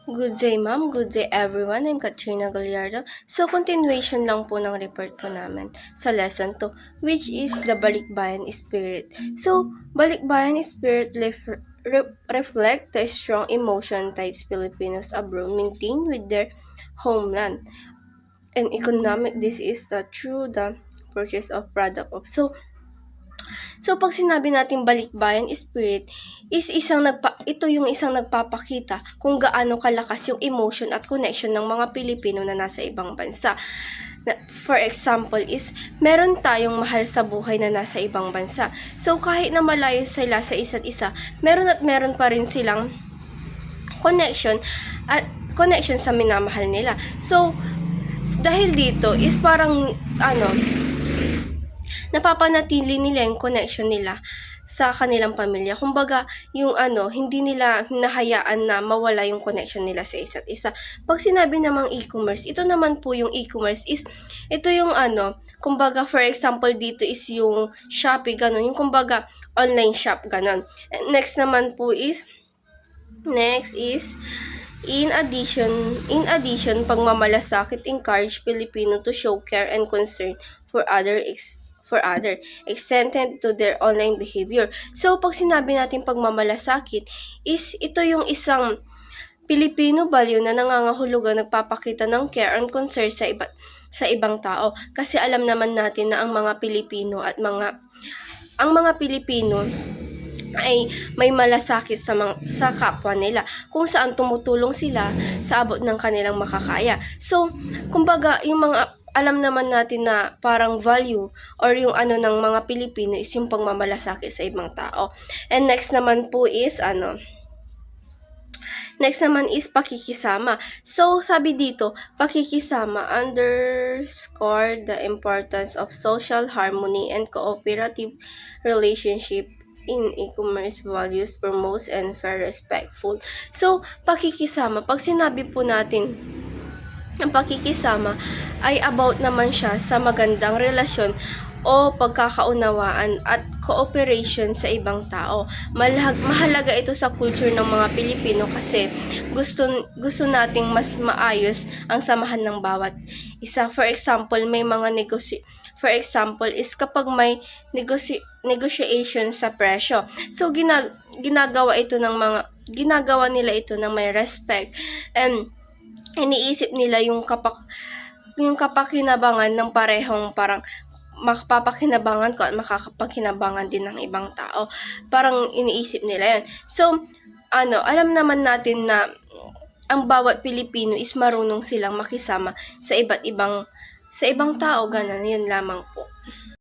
Good day ma'am, good day everyone. I'm Katrina Gallardo. So continuation lang po ng report po namin sa lesson 2, which is the Balikbayan Spirit. So, Balikbayan Spirit reflect the strong emotion ties Filipinos abroad maintain with their homeland. And economic, this is through the purchase of product of. So pag sinabi nating balikbayan spirit is ito yung isang nagpapakita kung gaano kalakas yung emotion at connection ng mga Pilipino na nasa ibang bansa. For example is, meron tayong mahal sa buhay na nasa ibang bansa. So kahit na malayo sila sa isa't isa, meron pa rin silang connection sa minamahal nila. So dahil dito is parang napapanatili nila yung connection nila sa kanilang pamilya. Kumbaga, yung hindi nila hinahayaan na mawala yung connection nila sa isa't isa. Pag sinabi namang e-commerce, ito naman po yung e-commerce is, ito yung kumbaga for example dito is yung Shopee, ganun. Yung kumbaga online shop, ganun. And next is in addition, pagmamalasakit encourage Filipino to show care and concern for other extended to their online behavior. So, pag sinabi natin pagmamalasakit, is ito yung isang Filipino value na nangangahulugan nagpapakita ng care and concern sa ibang tao. Kasi alam naman natin na ang mga Pilipino ay may malasakit sa kapwa nila, kung saan tumutulong sila sa abot ng kanilang makakaya. So, kumbaga, yung mga alam naman natin na parang value or yung ng mga Pilipino is yung pagmamalasakit sa ibang tao. And next naman is pakikisama. So, sabi dito, pakikisama underscore the importance of social harmony and cooperative relationship in e-commerce values, promotes and fair, respectful. So, pakikisama, pag sinabi po natin ang pakikisama ay about naman siya sa magandang relasyon o pagkakaunawaan at cooperation sa ibang tao. Mahalaga ito sa culture ng mga Pilipino kasi gusto nating mas maayos ang samahan ng bawat isa. For example, kapag may negotiation sa presyo. So ginagawa nila ito ng may respect, and iniisip nila yung kapakinabangan ng parehong, parang makapapakinabangan ko at makakapakinabangan din ng ibang tao. Parang iniisip nila yan. So, alam naman natin na ang bawat Pilipino is marunong silang makisama sa ibang tao, ganun. Yun lamang po.